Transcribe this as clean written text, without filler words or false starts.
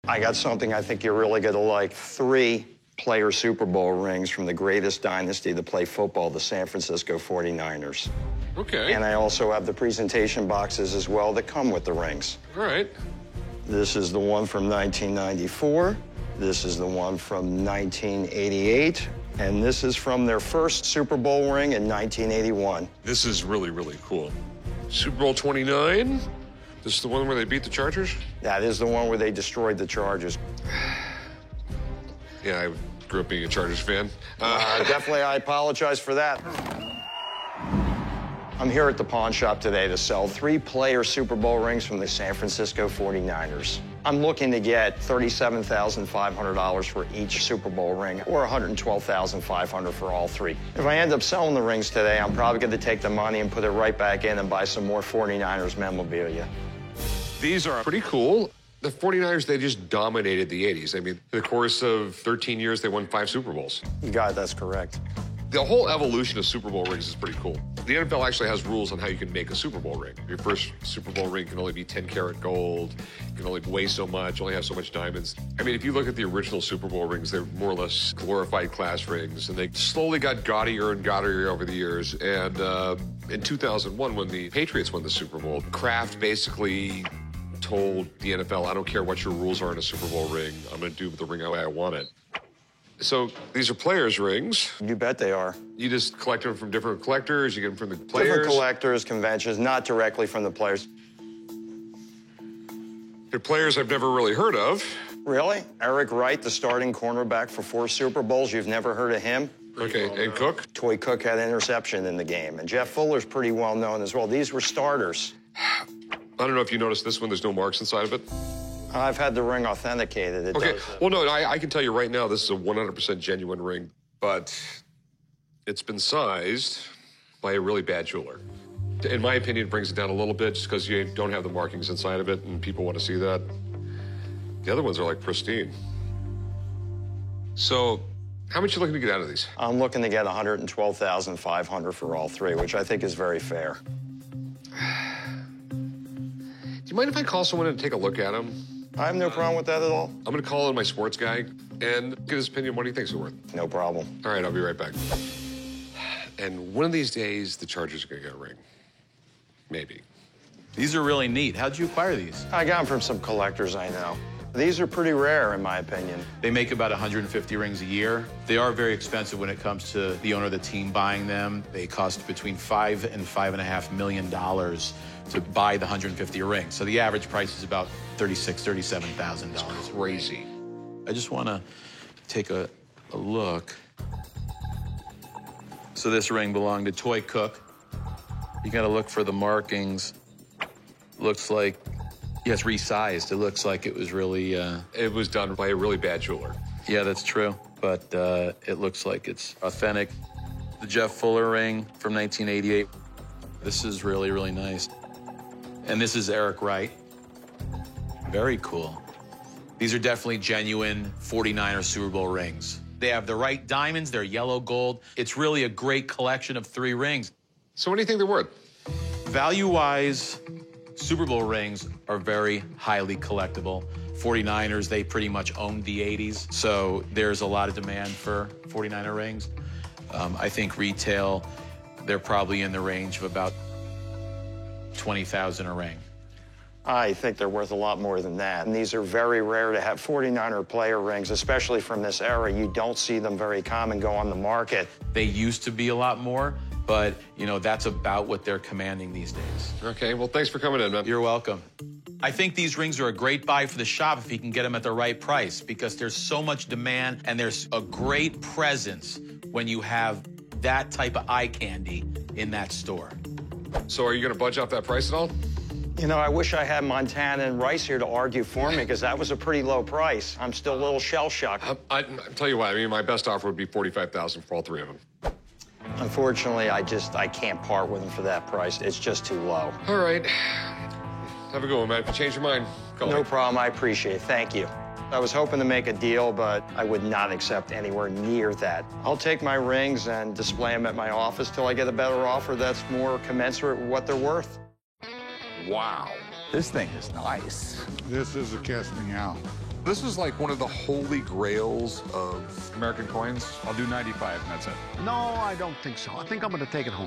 I got something I think you're really gonna like. 3 player Super Bowl rings from the greatest dynasty to play football, the San Francisco 49ers. Okay. And I also have the presentation boxes as well that come with the rings. All right. This is the one from 1994. This is the one from 1988. And this is from their first Super Bowl ring in 1981. This is really, really cool. Super Bowl 29. This is the one where they beat the Chargers? That is the one where they destroyed the Chargers. Yeah, I grew up being a Chargers fan. Definitely, I apologize for that. I'm here at the pawn shop today to sell 3 player Super Bowl rings from the San Francisco 49ers. I'm looking to get $37,500 for each Super Bowl ring, or $112,500 for all 3. If I end up selling the rings today, I'm probably going to take the money and put it right back in and buy some more 49ers memorabilia. These are pretty cool. The 49ers, they just dominated the 80s. I mean, in the course of 13 years, they won 5 Super Bowls. You got it, that's correct. The whole evolution of Super Bowl rings is pretty cool. The NFL actually has rules on how you can make a Super Bowl ring. Your first Super Bowl ring can only be 10 karat gold, can only weigh so much, only have so much diamonds. I mean, if you look at the original Super Bowl rings, they're more or less glorified class rings, and they slowly got gaudier and gaudier over the years. And in 2001, when the Patriots won the Super Bowl, Kraft basically told the NFL, I don't care what your rules are in a Super Bowl ring, I'm going to do the ring the way I want it. So these are players' rings. You bet they are. You just collect them from different collectors, you get them from the players? Different collectors, conventions, not directly from the players. They're players I've never really heard of. Really? Eric Wright, the starting cornerback for 4 Super Bowls, you've never heard of him? Okay, and Cook? Toy Cook had an interception in the game, and Jeff Fuller's pretty well known as well. These were starters. I don't know if you noticed this one, there's no marks inside of it. I've had the ring authenticated. Okay, well, no, I can tell you right now, this is a 100% genuine ring, but it's been sized by a really bad jeweler. In my opinion, it brings it down a little bit just because you don't have the markings inside of it and people want to see that. The other ones are like pristine. So, how much are you looking to get out of these? I'm looking to get $112,500 for all 3, which I think is very fair. Do you mind if I call someone and take a look at them? I have no problem with that at all. I'm going to call in my sports guy and get his opinion on what he thinks it's worth. No problem. All right, I'll be right back. And one of these days, the Chargers are going to get a ring. Maybe. These are really neat. How'd you acquire these? I got them from some collectors I know. These are pretty rare, in my opinion. They make about 150 rings a year. They are very expensive when it comes to the owner of the team buying them. They cost between $5 and $5.5 million to buy the 150 rings. So the average price is about $36,000, $37,000. Crazy. I just want to take a look. So this ring belonged to Toy Cook. You got to look for the markings. Looks like, yeah, it's resized. It looks like it was really... It was done by a really bad jeweler. Yeah, that's true. But it looks like it's authentic. The Jeff Fuller ring from 1988. This is really, really nice. And this is Eric Wright. Very cool. These are definitely genuine 49er Super Bowl rings. They have the right diamonds, they're yellow gold. It's really a great collection of 3 rings. So what do you think they're worth? Value-wise, Super Bowl rings are very highly collectible. 49ers, they pretty much owned the 80s, so there's a lot of demand for 49er rings. I think retail, they're probably in the range of about $20,000 a ring. I think they're worth a lot more than that. And these are very rare to have 49er player rings, especially from this era. You don't see them very common go on the market. They used to be a lot more, but, you know, that's about what they're commanding these days. Okay, well, thanks for coming in, man. You're welcome. I think these rings are a great buy for the shop if you can get them at the right price, because there's so much demand and there's a great presence when you have that type of eye candy in that store. So are you going to budge off that price at all? You know, I wish I had Montana and Rice here to argue for me, because that was a pretty low price. I'm still a little shell-shocked. I'll tell you what, I mean, my best offer would be $45,000 for all 3 of them. Unfortunately, I can't part with them for that price. It's just too low. All right. Have a good one, man. If you change your mind, call No me. problem. I appreciate it. Thank you. I was hoping to make a deal, but I would not accept anywhere near that. I'll take my rings and display them at my office till I get a better offer that's more commensurate with what they're worth. Wow. This thing is nice. This is a Cast Me Out. This is like one of the holy grails of American coins. I'll do 95, and that's it. No, I don't think so. I think I'm going to take it home.